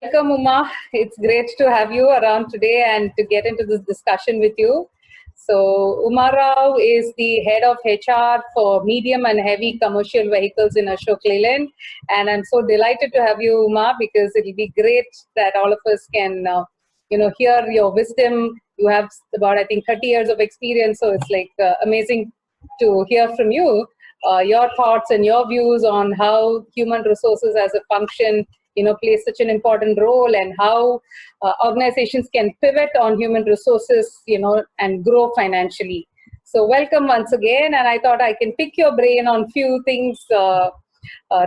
Welcome, Uma. It's great to have you around today and to get into this discussion with you. So, Uma Rao is the head of HR for medium and heavy commercial vehicles in Ashok Leyland. And I'm so delighted to have you, Uma, because it'll be great that all of us can, hear your wisdom. You have about, I think, 30 years of experience. So it's like amazing to hear from you, your thoughts and your views on how human resources as a function plays such an important role, and how organizations can pivot on human resources, and grow financially. So welcome once again, and I thought I can pick your brain on few things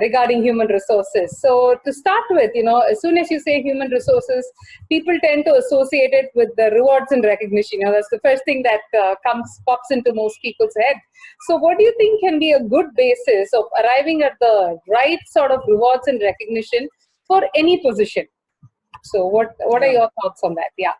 regarding human resources. So to start with, as soon as you say human resources, people tend to associate it with the rewards and recognition. That's the first thing that pops into most people's head. So what do you think can be a good basis of arriving at the right sort of rewards and recognition for any position? So what are your thoughts on that? Yeah.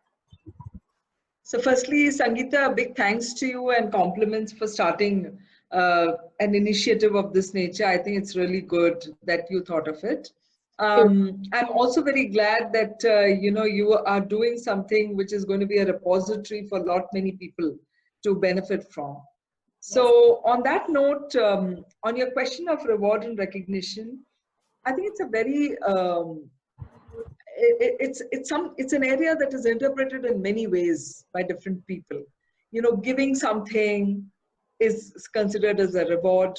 So firstly, Sangeeta, a big thanks to you and compliments for starting an initiative of this nature. I think it's really good that you thought of it. I'm also very glad that you are doing something which is going to be a repository for many people to benefit from. So on that note, on your question of reward and recognition, I think it's a very it's an area that is interpreted in many ways by different people. Giving something is considered as a reward.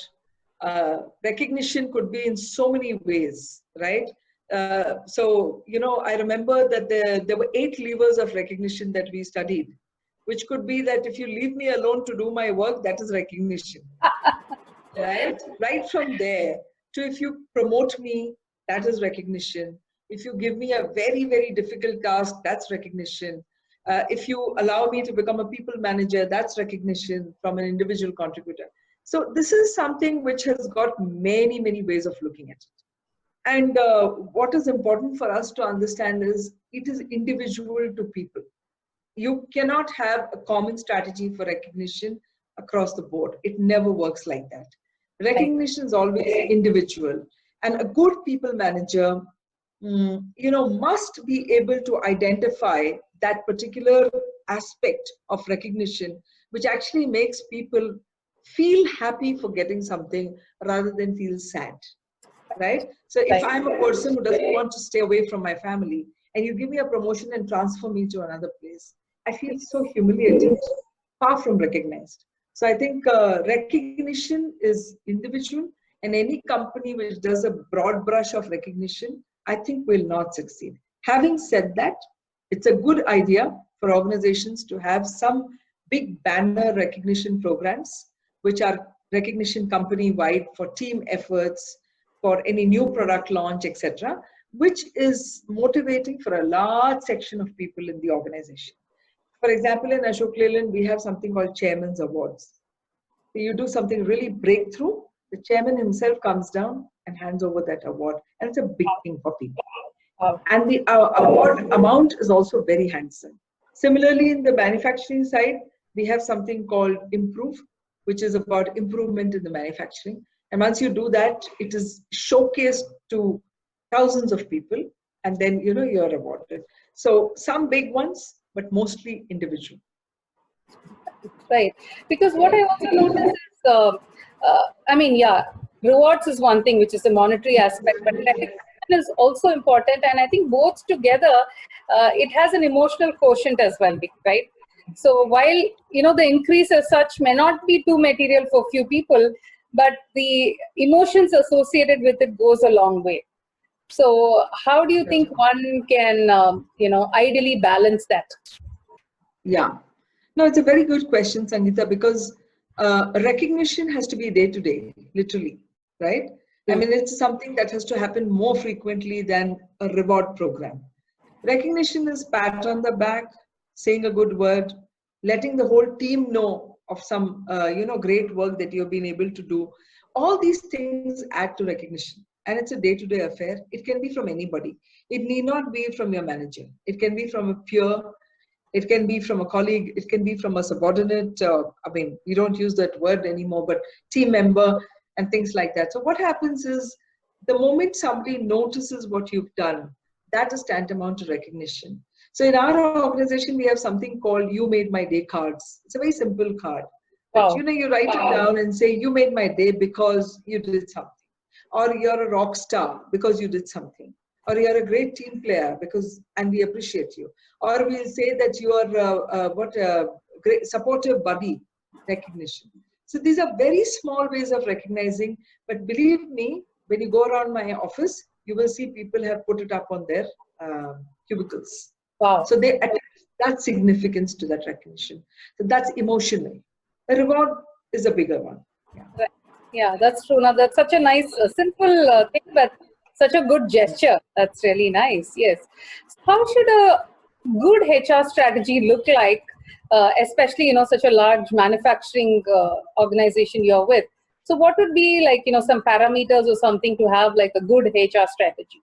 Recognition could be in so many ways, right? So I remember that there were 8 levers of recognition that we studied, which could be that if you leave me alone to do my work, that is recognition. Right from there to if you promote me, that is recognition. If you give me a very, very difficult task, that's recognition. If you allow me to become a people manager, that's recognition from an individual contributor. So this is something which has got many, many ways of looking at it. And what is important for us to understand is it is individual to people. You cannot have a common strategy for recognition across the board. It never works like that. Recognition is always individual. And a good people manager, must be able to identify that particular aspect of recognition, which actually makes people feel happy for getting something rather than feel sad, right? So if I'm a person who doesn't want to stay away from my family and you give me a promotion and transfer me to another place, I feel so humiliated, far from recognized. So I think recognition is individual, and any company which does a broad brush of recognition, I think will not succeed. Having said that, it's a good idea for organizations to have some big banner recognition programs, which are recognition company-wide for team efforts, for any new product launch, etc., which is motivating for a large section of people in the organization. For example, in Ashok Leyland, we have something called Chairman's Awards. So you do something really breakthrough, the chairman himself comes down and hands over that award. And it's a big thing for people. And the award amount is also very handsome. Similarly, in the manufacturing side, we have something called Improve, which is about improvement in the manufacturing. And once you do that, it is showcased to thousands of people, and then you're awarded. So some big ones, but mostly individual. Right. Because what I also notice is, rewards is one thing, which is the monetary aspect, but recognition is also important. And I think both together, it has an emotional quotient as well, right? So while, the increase as such may not be too material for few people, but the emotions associated with it goes a long way. So how do you think one can, ideally balance that? Yeah. No, it's a very good question, Sangeeta, because recognition has to be day to day, literally, right? I mean, it's something that has to happen more frequently than a reward program. Recognition is pat on the back, saying a good word, letting the whole team know of some, great work that you've been able to do. All these things add to recognition, and it's a day-to-day affair. It can be from anybody. It need not be from your manager. It can be from a peer. It can be from a colleague. It can be from a subordinate. We don't use that word anymore, but team member and things like that. So what happens is the moment somebody notices what you've done, that is tantamount to recognition. So in our organization, we have something called "You Made My Day" cards. It's a very simple card. But Wow. you write it down and say, "You made my day because you did something," or "You're a rock star because you did something," or "You're a great team player and we appreciate you," or we'll say that you are a great supportive buddy recognition. So these are very small ways of recognizing, but believe me, when you go around my office, you will see people have put it up on their cubicles. Wow. So they attach that significance to that recognition. So that's emotional. A reward is a bigger one. Yeah, Right. Yeah, that's true. Now, that's such a nice, simple thing, but such a good gesture. That's really nice. Yes. How should a good HR strategy look like, especially, such a large manufacturing organization you're with? So what would be like, some parameters or something to have like a good HR strategy?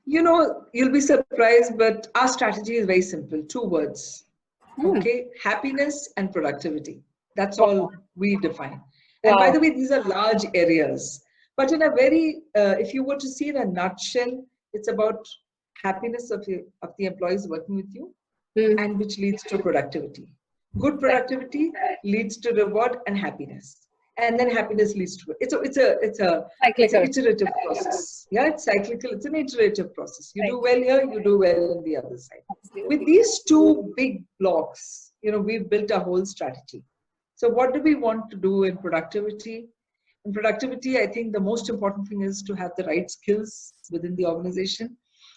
You'll be surprised, but our strategy is very simple. 2 words. Okay, happiness and productivity. That's all we define. And by Wow. the way, these are large areas. But in a very, if you were to see in a nutshell, it's about happiness of the employees working with you, and which leads to productivity. Good productivity leads to reward and happiness, and then happiness leads to it's an Cyclical. iterative process. Yeah, it's cyclical. It's an iterative process. You Right. do well here, you do well on the other side. Absolutely. With these 2 big blocks, we've built a whole strategy. So what do we want to do in productivity? In productivity, I think the most important thing is to have the right skills within the organization.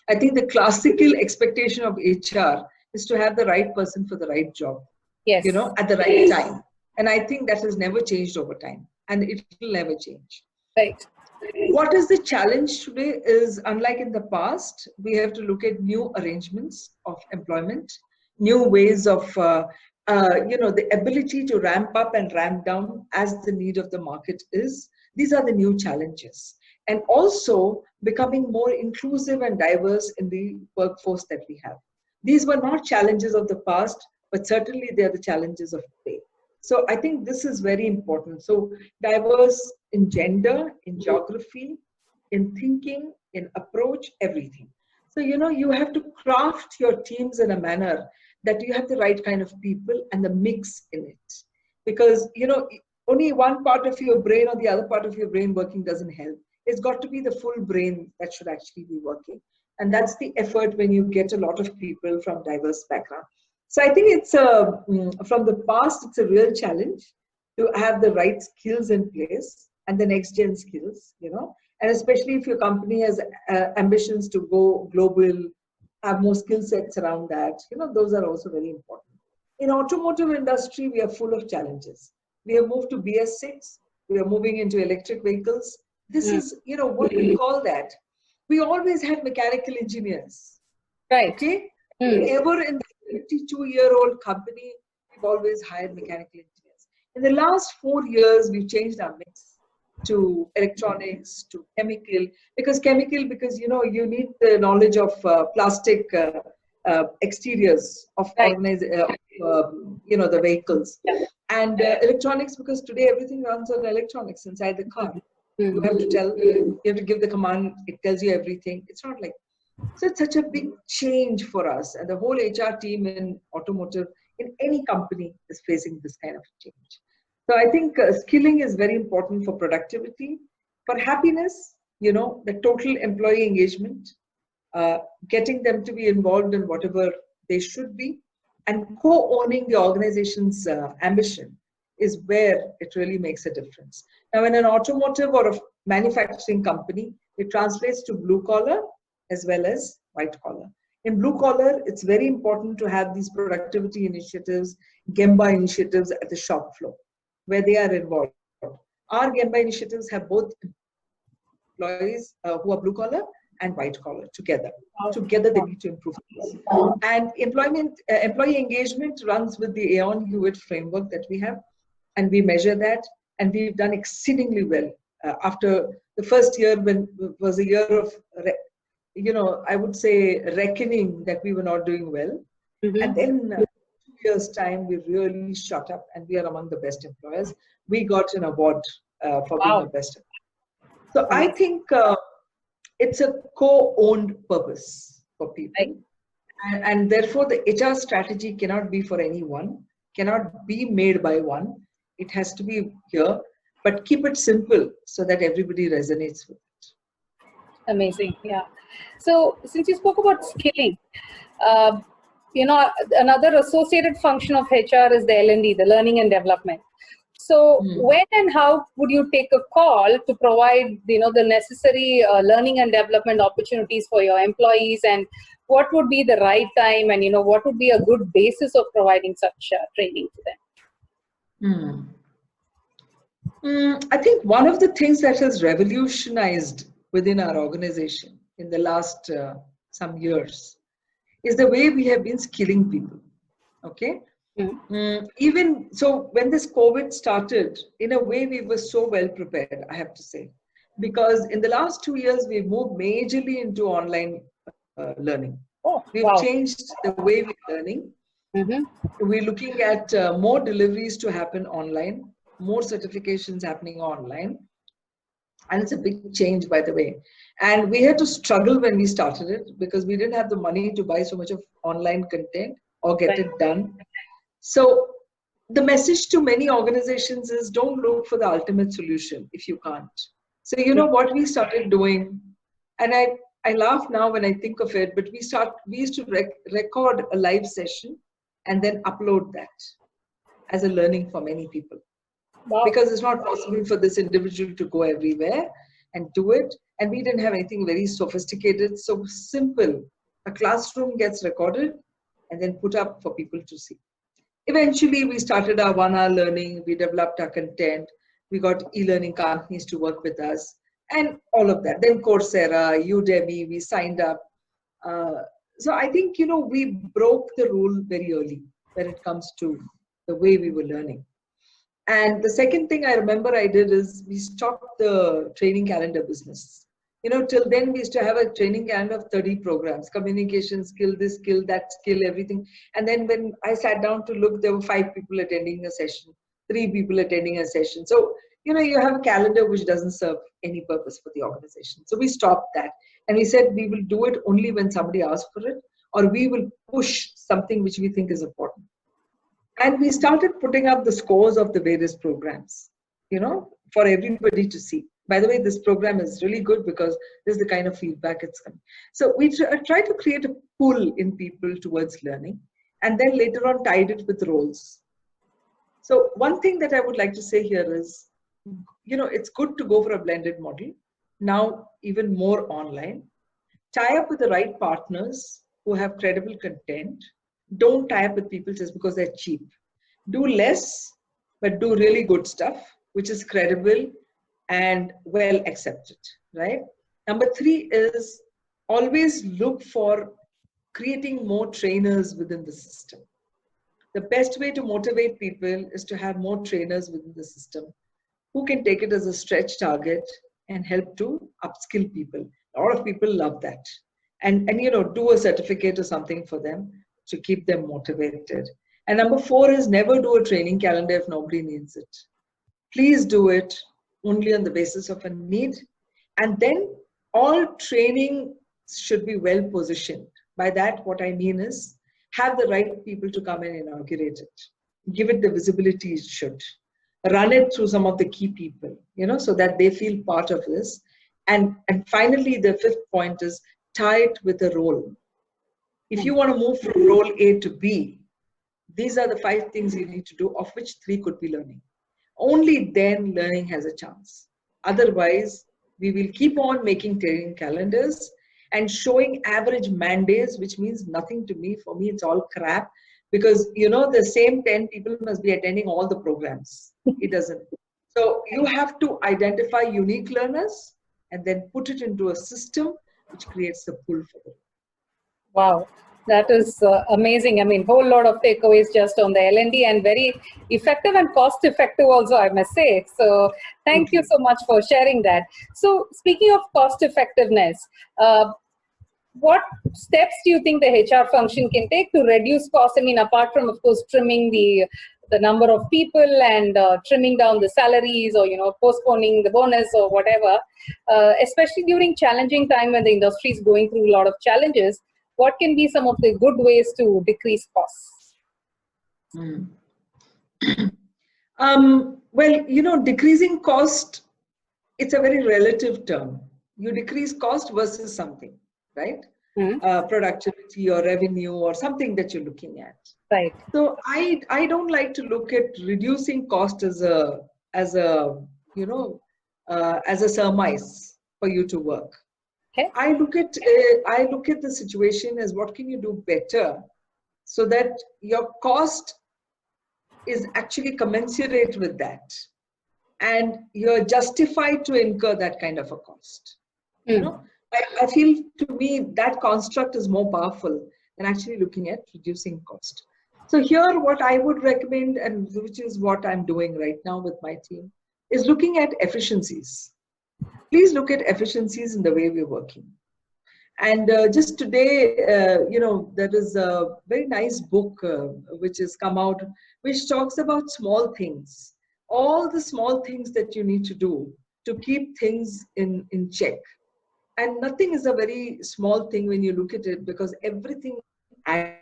I think the classical expectation of HR is to have the right person for the right job, Yes. at the right time. And I think that has never changed over time, and it will never change. Right. What is the challenge today is, unlike in the past, we have to look at new arrangements of employment, new ways of, the ability to ramp up and ramp down as the need of the market is. These are the new challenges. And also becoming more inclusive and diverse in the workforce that we have. These were not challenges of the past, but certainly they are the challenges of today. So I think this is very important. So diverse in gender, in geography, in thinking, in approach, everything. So, you have to craft your teams in a manner that you have the right kind of people and the mix in it. Because, only one part of your brain or the other part of your brain working doesn't help. It's got to be the full brain that should actually be working. And that's the effort when you get a lot of people from diverse backgrounds. So I think it's from the past, it's a real challenge to have the right skills in place and the next gen skills, and especially if your company has ambitions to go global, have more skill sets around that, those are also very important. In automotive industry, we are full of challenges. We have moved to BS6. We are moving into electric vehicles. This is, what we call that. We always had mechanical engineers. Right. Okay. Ever in the 52-year-old company, we've always hired mechanical engineers. In the last 4 years, we've changed our mix to electronics, to chemical, because you need the knowledge of plastic exteriors of the vehicles, and electronics, because today everything runs on electronics inside the car. You have to give the command, it tells you everything. It's not like, so it's such a big change for us, and the whole HR team in automotive, in any company, is facing this kind of change. So I think skilling is very important for productivity, for happiness, the total employee engagement, getting them to be involved in whatever they should be, and co-owning the organization's ambition is where it really makes a difference. Now, in an automotive or a manufacturing company, it translates to blue collar as well as white collar. In blue collar, it's very important to have these productivity initiatives, Gemba initiatives at the shop floor, where they are involved. Our Gemba initiatives have both employees who are blue collar and white collar together. Together, they need to improve this. And employee engagement runs with the Aon Hewitt framework that we have, and we measure that, and we've done exceedingly well. After the first year, when was a year of, I would say, reckoning that we were not doing well. And then 2 years' time, we really shot up, and we are among the best employers. We got an award for being the best employer. So I think it's a co-owned purpose for people. And therefore, the HR strategy cannot be for anyone, cannot be made by one. It has to be here, but keep it simple so that everybody resonates with it. Amazing. Yeah. So since you spoke about skilling, another associated function of HR is the L&D, the learning and development. So when and how would you take a call to provide, the necessary learning and development opportunities for your employees, and what would be the right time, and what would be a good basis of providing such training to them? I think one of the things that has revolutionized within our organization in the last some years is the way we have been skilling people. Okay. Even so, when this COVID started, in a way we were so well prepared, I have to say, because in the last 2 years we've moved majorly into online learning. We've changed the way we're learning. We're looking at more deliveries to happen online, more certifications happening online, and it's a big change, by the way. And we had to struggle when we started it because we didn't have the money to buy so much of online content or get it done. So the message to many organizations is, don't look for the ultimate solution if you can't. So what we started doing, and I laugh now when I think of it, but we used to record a live session and then upload that as a learning for many people. Because it's not possible for this individual to go everywhere and do it. And we didn't have anything very sophisticated, so simple. A classroom gets recorded and then put up for people to see. Eventually, we started our 1-hour learning. We developed our content. We got e-learning companies to work with us and all of that. Then Coursera, Udemy, we signed up. So I think, we broke the rule very early when it comes to the way we were learning. And the second thing I remember I did is we stopped the training calendar business. Till then we used to have a training calendar of 30 programs, communication skill, this skill, that skill, everything. And then when I sat down to look, there were 5 people attending a session, 3 people attending a session. So, you have a calendar which doesn't serve any purpose for the organization. So we stopped that. And we said, we will do it only when somebody asks for it, or we will push something which we think is important. And we started putting up the scores of the various programs, for everybody to see. By the way, this program is really good because this is the kind of feedback it's coming. So we try to create a pull in people towards learning, and then later on tied it with roles. So one thing that I would like to say here is, it's good to go for a blended model. Now, even more online. Tie up with the right partners who have credible content. Don't tie up with people just because they're cheap. Do less, but do really good stuff, which is credible and well accepted, right? Number 3 is always look for creating more trainers within the system. The best way to motivate people is to have more trainers within the system who can take it as a stretch target and help to upskill people. A lot of people love that. And do a certificate or something for them to keep them motivated. And number 4 is never do a training calendar if nobody needs it. Please do it only on the basis of a need. And then all training should be well positioned. By that, what I mean is have the right people to come and inaugurate it. Give it the visibility it should. Run it through some of the key people, so that they feel part of this. And finally, the 5th point is tie it with a role. If you want to move from role A to B, these are the 5 things you need to do, of which 3 could be learning. Only then learning has a chance. Otherwise, we will keep on making training calendars and showing average man days, which means nothing to me. For me, it's all crap because, the same 10 people must be attending all the programs. It doesn't. So you have to identify unique learners and then put it into a system which creates the pull for them. Wow, that is amazing. I mean, whole lot of takeaways just on the L&D, and very effective and cost effective also, I must say. So thank you so much for sharing that. So speaking of cost effectiveness, what steps do you think the HR function can take to reduce costs? I mean, apart from, of course, trimming the the number of people and trimming down the salaries, or postponing the bonus or whatever, especially during challenging time when the industry is going through a lot of challenges, what can be some of the good ways to decrease costs? Well, decreasing cost, it's a very relative term. You decrease cost versus something, right? Productivity or revenue or something that you're looking at. Right. So I don't like to look at reducing cost as a surmise for you to work. Okay. I look at the situation as what can you do better so that your cost is actually commensurate with that, and you're justified to incur that kind of a cost. I feel, to me, that construct is more powerful than actually looking at reducing cost. So here, what I would recommend, and which is what I'm doing right now with my team, is looking at efficiencies. Please look at efficiencies in the way we're working. And just today, there is a very nice book which has come out, which talks about small things, all the small things that you need to do to keep things in check. And nothing is a very small thing when you look at it, because everything adds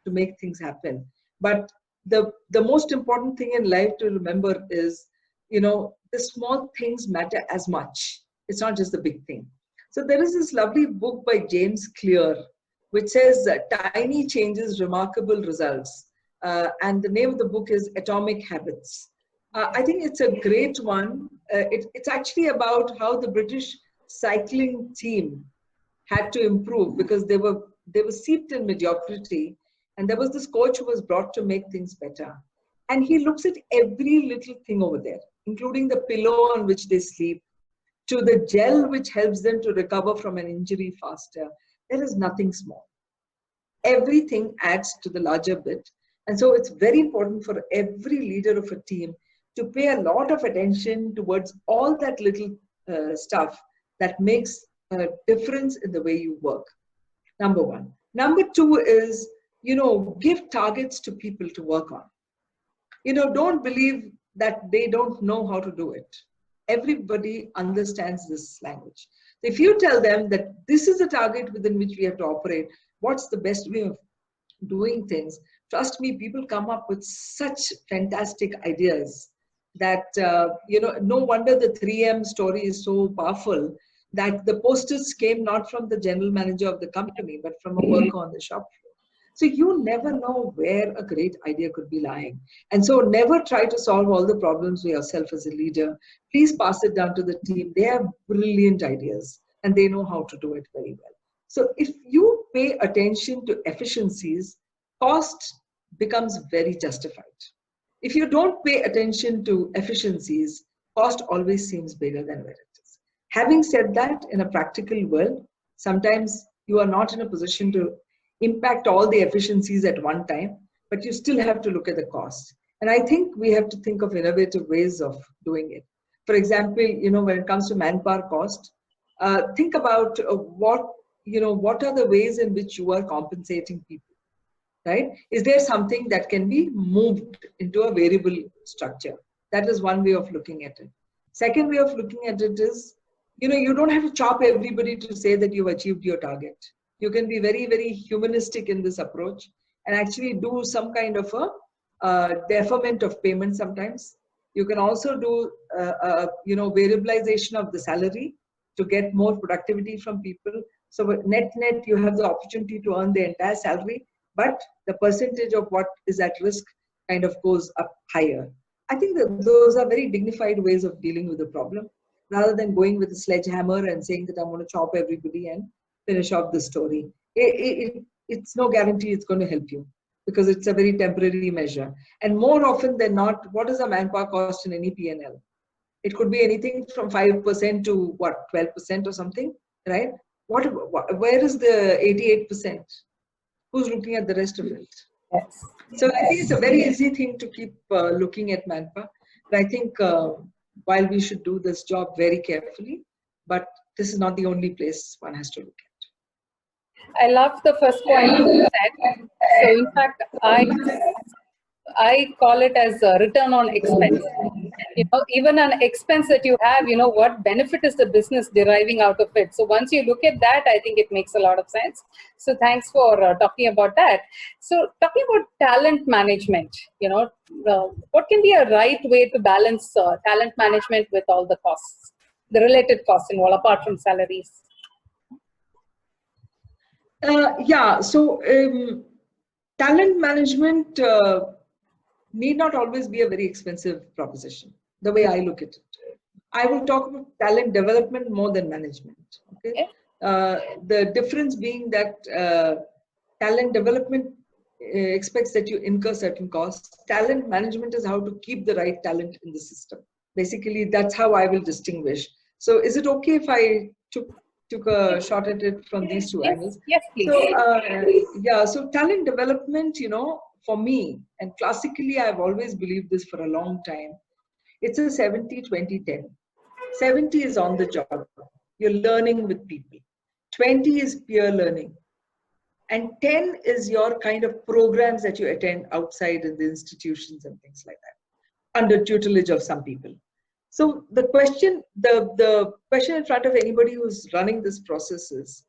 to make things happen. But the most important thing in life to remember is, the small things matter as much. It's not just the big thing. So there is this lovely book by James Clear, which says Tiny Changes, Remarkable Results. And the name of the book is Atomic Habits. I think it's a great one. It's actually about how the British cycling team had to improve because they were seeped in mediocrity. And there was this coach who was brought to make things better. And he looks at every little thing over there, including the pillow on which they sleep, to the gel which helps them to recover from an injury faster. There is nothing small. Everything adds to the larger bit. And so it's very important for every leader of a team to pay a lot of attention towards all that little stuff that makes a difference in the way you work. Number one. Number two is, give targets to people to work on. Don't believe that they don't know how to do it. Everybody understands this language. If you tell them that this is a target within which we have to operate, what's the best way of doing things? Trust me, people come up with such fantastic ideas that, no wonder the 3M story is so powerful, that the posters came not from the general manager of the company, but from a worker on the shop floor. So you never know where a great idea could be lying. And so never try to solve all the problems for yourself as a leader. Please pass it down to the team. They have brilliant ideas and they know how to do it very well. So if you pay attention to efficiencies, cost becomes very justified. If you don't pay attention to efficiencies, cost always seems bigger than where it is. Having said that, in a practical world, sometimes you are not in a position to impact all the efficiencies at one time, but you still have to look at the cost. And I think we have to think of innovative ways of doing it. For example, when it comes to manpower cost, think about what are the ways in which you are compensating people, right? Is there something that can be moved into a variable structure? That is one way of looking at it. Second way of looking at it is, you don't have to chop everybody to say that you've achieved your target. You can be very, very humanistic in this approach and actually do some kind of a deferment of payment sometimes. You can also do, variabilization of the salary to get more productivity from people. So net, you have the opportunity to earn the entire salary, but the percentage of what is at risk kind of goes up higher. I think that those are very dignified ways of dealing with the problem, rather than going with a sledgehammer and saying that I'm going to chop everybody and finish off the story. It's no guarantee it's going to help you, because it's a very temporary measure. And more often than not, what is a manpower cost in any P&L? It could be anything from 5% to 12% or something, right? Where is the 88%? Who's looking at the rest of it? Yes. So I think it's a very easy thing to keep looking at manpower. But I think while we should do this job very carefully, but this is not the only place one has to look I love the first point you said. So in fact, I call it as a return on expense. Even an expense that you have, what benefit is the business deriving out of it? So once you look at that, I think it makes a lot of sense. So thanks for talking about that. So talking about talent management, what can be a right way to balance talent management with all the costs, the related costs involved apart from salaries? Talent management need not always be a very expensive proposition, the way I look at it. I will talk about talent development more than management. Okay, the difference being that talent development expects that you incur certain costs. Talent management is how to keep the right talent in the system. Basically, that's how I will distinguish. So, is it okay if I took a shot at it from these two angles? Yes, please. So talent development, for me, and classically, I've always believed this for a long time. It's a 70-20-10. 70 is on the job. You're learning with people. 20 is peer learning. And 10 is your kind of programs that you attend outside in the institutions and things like that, under tutelage of some people. So the question in front of anybody who's running this process is,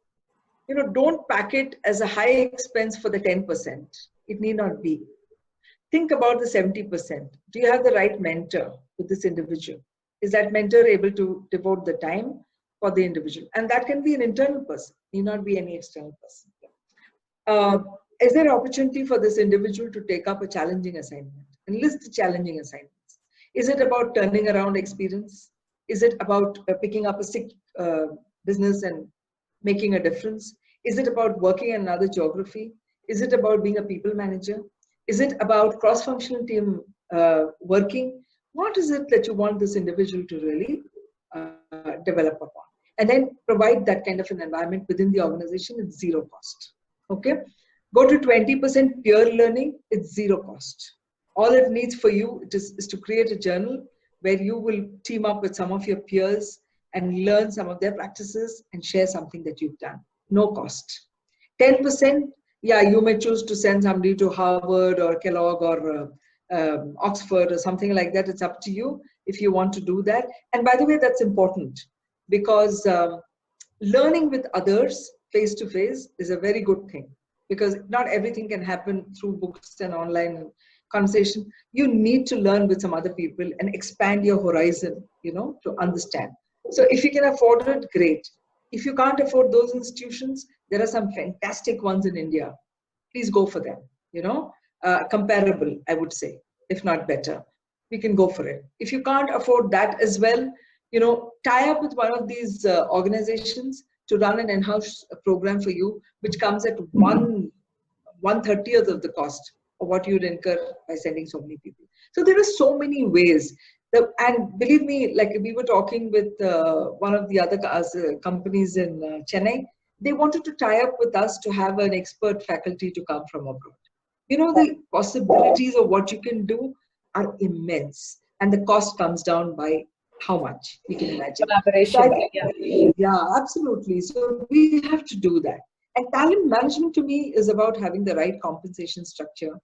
don't pack it as a high expense for the 10%. It need not be. Think about the 70%. Do you have the right mentor with this individual? Is that mentor able to devote the time for the individual? And that can be an internal person, need not be any external person. Is there an opportunity for this individual to take up a challenging assignment? And list the challenging assignments. Is it about turning around experience? Is it about picking up a sick business and making a difference? Is it about working in another geography? Is it about being a people manager? Is it about cross-functional team working? What is it that you want this individual to really develop upon? And then provide that kind of an environment within the organization at zero cost. Okay? Go to 20% peer learning, it's zero cost. All it needs for you is to create a journal where you will team up with some of your peers and learn some of their practices and share something that you've done. No cost. 10%, you may choose to send somebody to Harvard or Kellogg or Oxford or something like that. It's up to you if you want to do that. And by the way, that's important because learning with others face to face is a very good thing, because not everything can happen through books and online conversation. You need to learn with some other people and expand your horizon, to understand. So if you can afford it, great. If you can't afford those institutions, there are some fantastic ones in India. Please go for them, comparable, I would say, if not better. We can go for it. If you can't afford that as well, tie up with one of these organizations to run an in-house program for you, which comes at 1/30th of the cost of what you'd incur by sending so many people. So there are so many ways. And believe me, like we were talking with one of the other companies in Chennai, they wanted to tie up with us to have an expert faculty to come from abroad. The possibilities of what you can do are immense, and the cost comes down by how much you can imagine. Collaboration. Yeah, absolutely. So we have to do that. And talent management to me is about having the right compensation structure,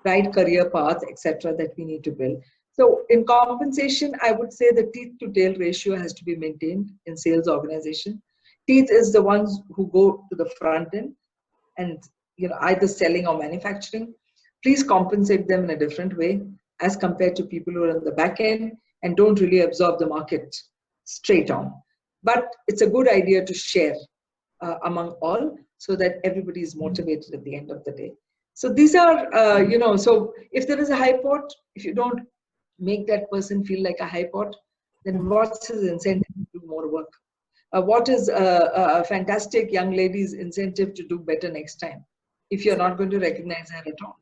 right career path, etc., that we need to build. So in compensation, I would say the teeth to tail ratio has to be maintained in sales organization. Teeth is the ones who go to the front end and either selling or manufacturing. Please compensate them in a different way as compared to people who are on the back end and don't really absorb the market straight on. But it's a good idea to share among all so that everybody is motivated at the end of the day. So these are, so if there is a high pot, if you don't make that person feel like a high pot, then what's his incentive to do more work? What is a fantastic young lady's incentive to do better next time if you're not going to recognize her at all?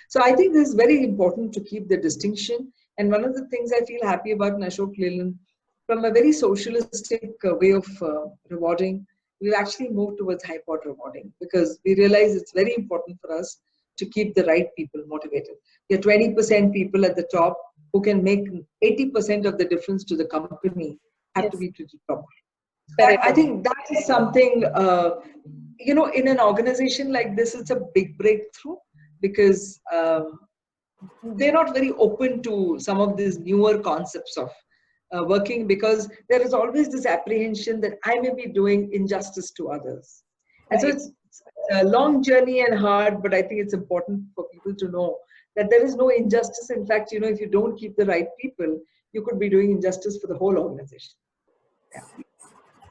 So I think this is very important to keep the distinction. And one of the things I feel happy about in Ashok Leyland, from a very socialistic way of rewarding, we've actually moved towards high pot rewarding, because we realize it's very important for us to keep the right people motivated. There are 20% people at the top who can make 80% of the difference to the company have to be treated properly. I think that is something, in an organization like this, it's a big breakthrough because they're not very open to some of these newer concepts of working, because there is always this apprehension that I may be doing injustice to others. And so it's a long journey and hard, but I think it's important for people to know that there is no injustice. In fact, if you don't keep the right people, you could be doing injustice for the whole organization. Yeah.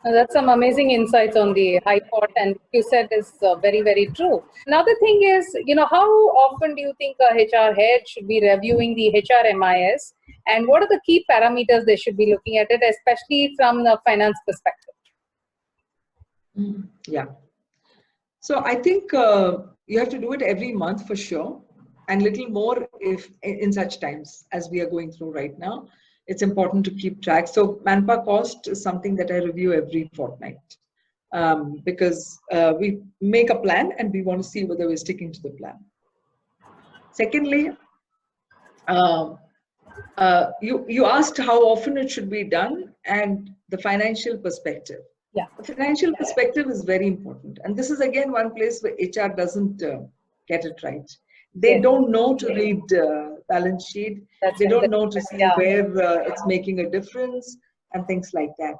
That's some amazing insights on the high pot, and you said is very, very true. Another thing is, how often do you think a HR head should be reviewing the HRMIS, and what are the key parameters they should be looking at it, especially from the finance perspective? Yeah. So I think you have to do it every month for sure, and little more if in such times as we are going through right now. It's important to keep track. So manpower cost is something that I review every fortnight because we make a plan and we want to see whether we're sticking to the plan. Secondly, you asked how often it should be done and the financial perspective. Yeah. The financial perspective is very important. And this is again one place where HR doesn't get it right. They don't know to read balance sheet. They don't know to see where it's making a difference and things like that.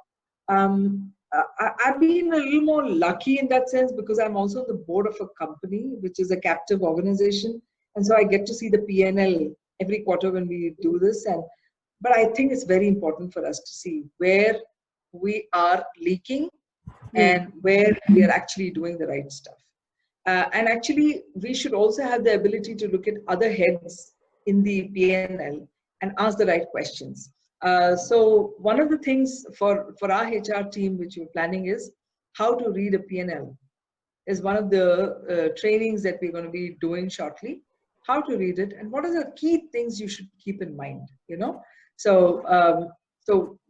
I've been a little more lucky in that sense because I'm also on the board of a company, which is a captive organization. And so I get to see the P&L every quarter when we do this. But I think it's very important for us to see where we are leaking and where we are actually doing the right stuff. And actually, we should also have the ability to look at other heads in the P&L and ask the right questions. So one of the things for our HR team, which we're planning, is how to read a P&L. Is one of the trainings that we're going to be doing shortly. How to read it and what are the key things you should keep in mind. So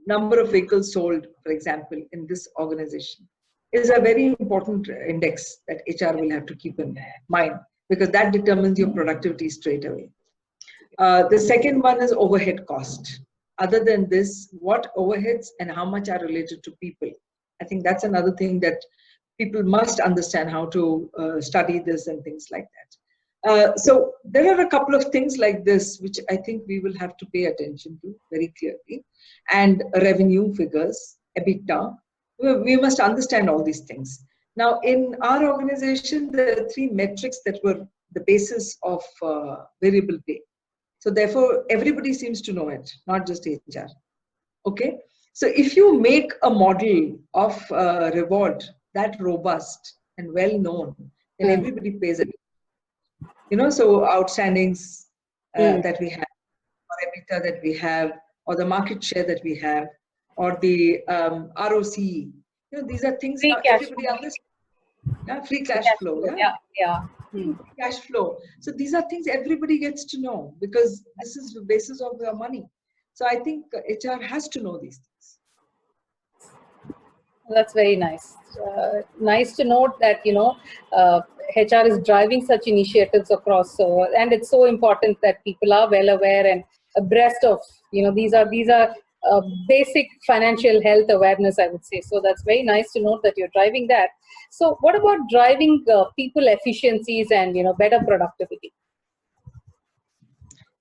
number of vehicles sold, for example, in this organization is a very important index that HR will have to keep in mind because that determines your productivity straight away. The second one is overhead cost. Other than this, what overheads and how much are related to people? I think that's another thing that people must understand how to study this and things like that. So there are a couple of things like this, which I think we will have to pay attention to very clearly. And revenue figures, EBITDA, we must understand all these things. Now, in our organization, there are 3 metrics that were the basis of variable pay. So therefore, everybody seems to know it, not just HR. Okay. So if you make a model of reward that robust and well known, then everybody pays it. So outstandings that we have, or EBITDA that we have, or the market share that we have, or the ROC. These are things everybody understands. Yeah, free cash flow. Free cash flow. So these are things everybody gets to know because this is the basis of their money. So I think HR has to know these things. That's very nice. Nice to note that HR is driving such initiatives across. And it's so important that people are well aware and abreast of. These are basic financial health awareness, I would say. So that's very nice to note that you're driving that. So what about driving people efficiencies and better productivity?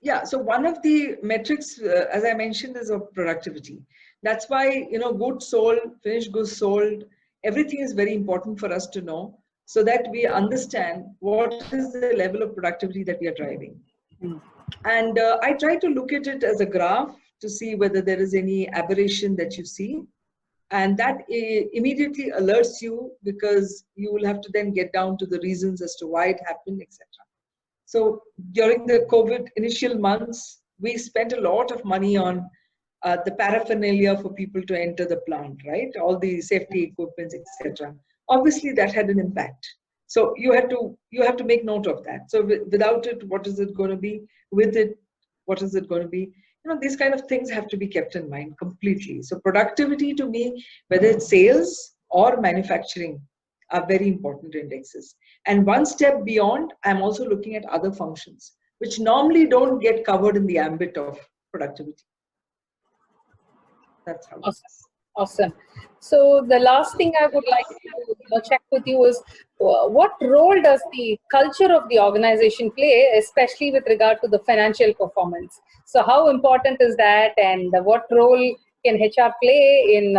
Yeah, so one of the metrics, as I mentioned, is of productivity. That's why, goods sold, finished goods sold, everything is very important for us to know so that we understand what is the level of productivity that we are driving. And I try to look at it as a graph to see whether there is any aberration that you see. And that immediately alerts you because you will have to then get down to the reasons as to why it happened, etc. So during the COVID initial months, we spent a lot of money on the paraphernalia for people to enter the plant, right? All the safety equipment, etc. Obviously, that had an impact. So you have to make note of that. So without it, what is it going to be? With it, what is it going to be? These kind of things have to be kept in mind completely. So productivity to me, whether it's sales or manufacturing, are very important indexes. And one step beyond, I'm also looking at other functions, which normally don't get covered in the ambit of productivity. That's how it is. Awesome. So the last thing I would like to check with you is what role does the culture of the organization play, especially with regard to the financial performance? So how important is that, and what role can HR play in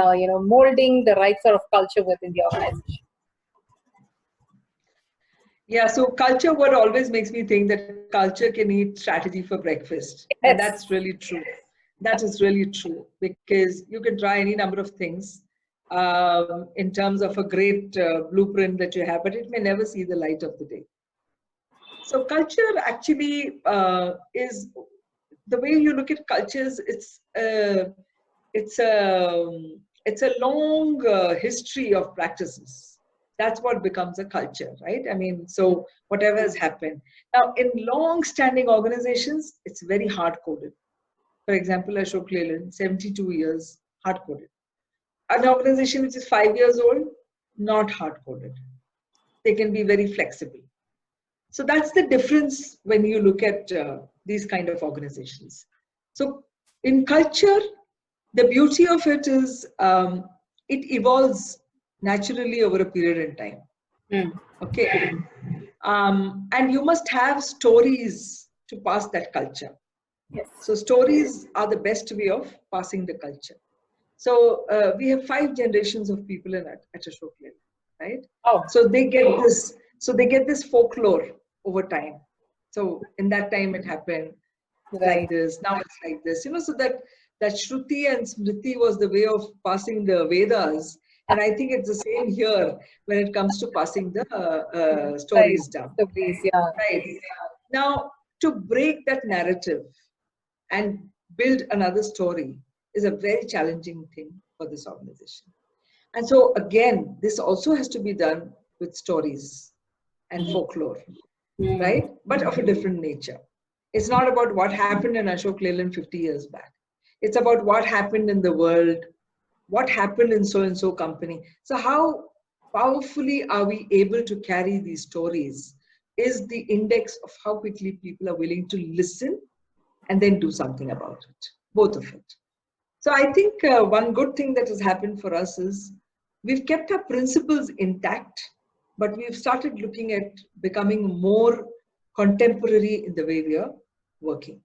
molding the right sort of culture within the organization? Yeah, so culture, what always makes me think that culture can eat strategy for breakfast. And Yes. that's really true. That is really true, because you can try any number of things in terms of a great blueprint that you have, but it may never see the light of the day. So culture actually is, the way you look at cultures, it's a long history of practices. That's what becomes a culture, right? I mean, so whatever has happened. Now, in long-standing organizations, it's very hard-coded. For example, Ashok Leyland, 72 years, hard-coded. An organization which is 5 years old, not hard-coded. They can be very flexible. So that's the difference when you look at these kind of organizations. So in culture, the beauty of it is it evolves naturally over a period in time. Okay. And you must have stories to pass that culture. Yes. So stories are the best way of passing the culture. So we have 5 generations of people at Ashok Leyland, right? Oh. So they get this. So they get this folklore over time. So in that time it happened like this. Now it's like this. So that Shruti and Smriti was the way of passing the Vedas, and I think it's the same here when it comes to passing the stories down. Stories, yeah. Right. Now, to break that narrative and build another story is a very challenging thing for this organization. And so again, this also has to be done with stories and folklore, right? But of a different nature. It's not about what happened in Ashok Leyland 50 years back. It's about what happened in the world, what happened in so-and-so company. So how powerfully are we able to carry these stories is the index of how quickly people are willing to listen and then do something about it, both of it. So I think one good thing that has happened for us is we've kept our principles intact, but we've started looking at becoming more contemporary in the way we are working.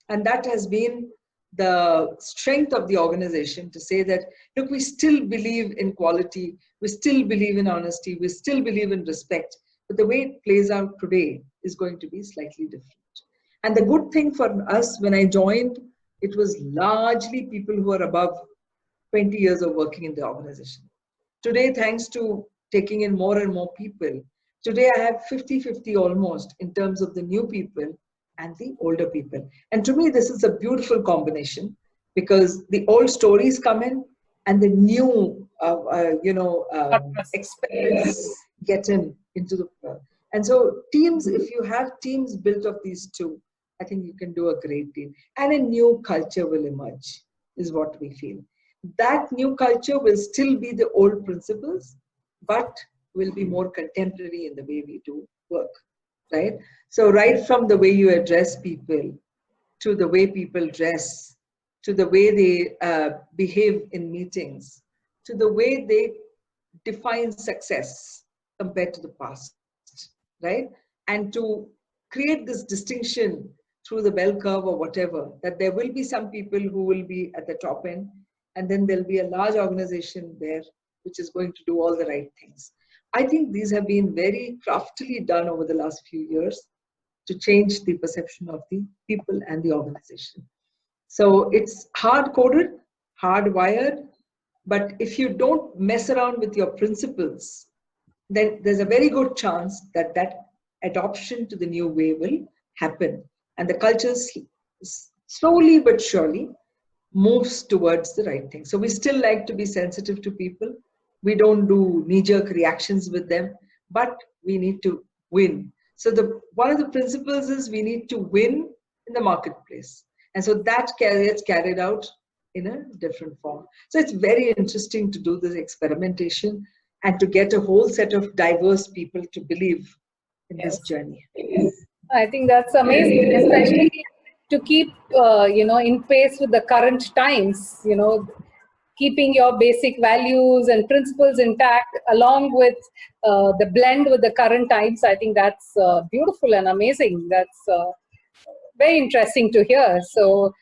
And that has been the strength of the organization, to say that, look, we still believe in quality, we still believe in honesty, we still believe in respect, but the way it plays out today is going to be slightly different. And the good thing for us, when I joined, it was largely people who are above 20 years of working in the organization. Today, thanks to taking in more and more people, today I have 50-50 almost in terms of the new people and the older people. And to me, this is a beautiful combination, because the old stories come in and the new, experience get into the. And so teams, if you have teams built of these two, I think you can do a great deal. And a new culture will emerge, is what we feel. That new culture will still be the old principles, but will be more contemporary in the way we do work, right? So right from the way you address people, to the way people dress, to the way they behave in meetings, to the way they define success compared to the past, right? And to create this distinction through the bell curve or whatever, that there will be some people who will be at the top end, and then there'll be a large organization there which is going to do all the right things. I think these have been very craftily done over the last few years to change the perception of the people and the organization. So it's hard-coded, hardwired, but if you don't mess around with your principles, then there's a very good chance that that adoption to the new way will happen. And the culture slowly but surely moves towards the right thing. So we still like to be sensitive to people. We don't do knee-jerk reactions with them, but we need to win. So one of the principles is we need to win in the marketplace. And so that gets carried out in a different form. So it's very interesting to do this experimentation and to get a whole set of diverse people to believe in this journey. I think that's amazing, especially to keep, in pace with the current times. keeping your basic values and principles intact, along with the blend with the current times. I think that's beautiful and amazing. That's very interesting to hear. So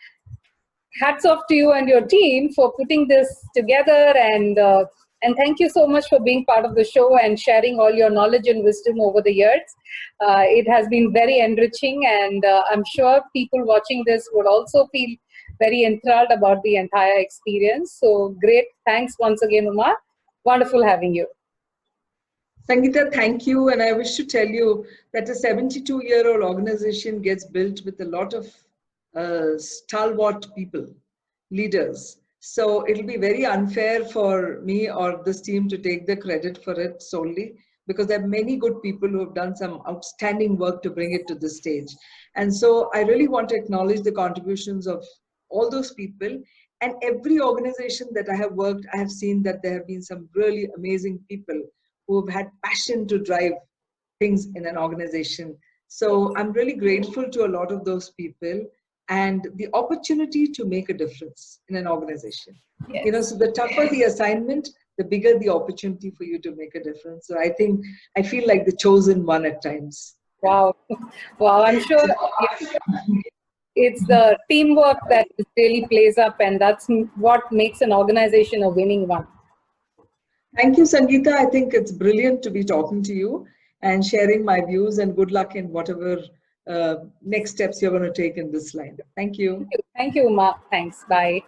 hats off to you and your team for putting this together, and thank you so much for being part of the show and sharing all your knowledge and wisdom over the years. It has been very enriching, and I'm sure people watching this would also feel very enthralled about the entire experience. So great. Thanks once again, Uma. Wonderful having you. Sangeeta, thank you. And I wish to tell you that a 72-year-old organization gets built with a lot of stalwart people, leaders. So it'll be very unfair for me or this team to take the credit for it solely, because there are many good people who have done some outstanding work to bring it to this stage. And so I really want to acknowledge the contributions of all those people. And every organization that I have worked, I have seen that there have been some really amazing people who have had passion to drive things in an organization. So I'm really grateful to a lot of those people and the opportunity to make a difference in an organization. Yes. You know, so the tougher the assignment, the bigger the opportunity for you to make a difference. So I feel like the chosen one at times. Wow. Wow, I'm sure it's the teamwork that really plays up, and that's what makes an organization a winning one. Thank you, Sangeeta. I think it's brilliant to be talking to you and sharing my views, and good luck in whatever next steps you're going to take in this line. Thank you. Thank you, Uma. Thanks. Bye.